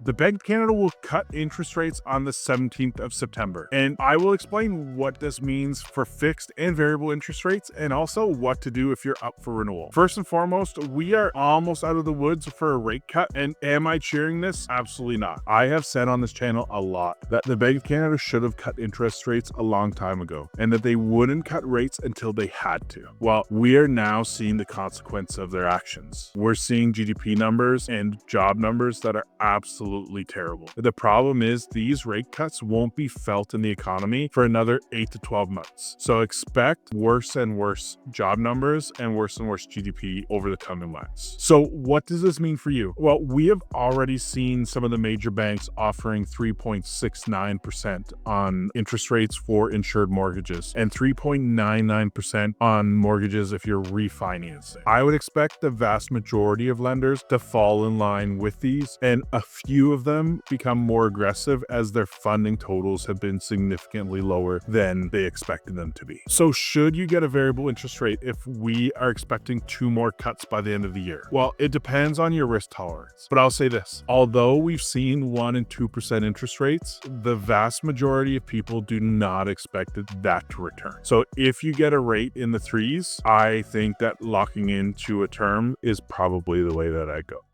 The Bank of Canada will cut interest rates on the 17th of September, and I will explain what this means for fixed and variable interest rates, and also what to do if you're up for renewal. First and foremost, we are almost out of the woods for a rate cut, and am I cheering this? Absolutely not. I have said on this channel a lot that the Bank of Canada should have cut interest rates a long time ago, and that they wouldn't cut rates until they had to. Well, we are now seeing the consequence of their actions. We're seeing GDP numbers and job numbers that are absolutely terrible. The problem is these rate cuts won't be felt in the economy for another 8 to 12 months. So expect worse and worse job numbers and worse GDP over the coming months. So what does this mean for you? Well, we have already seen some of the major banks offering 3.69% on interest rates for insured mortgages and 3.99% on mortgages if you're refinancing. I would expect the vast majority of lenders to fall in line with these, and a few of them become more aggressive as their funding totals have been significantly lower than they expected them to be. So should you get a variable interest rate if we are expecting 2 more cuts by the end of the year? Well, it depends on your risk tolerance, but I'll say this: although we've seen 1% and 2% interest rates, the vast majority of people do not expect that to return. So if you get a rate in the 3s, I think that locking into a term is probably the way that I go.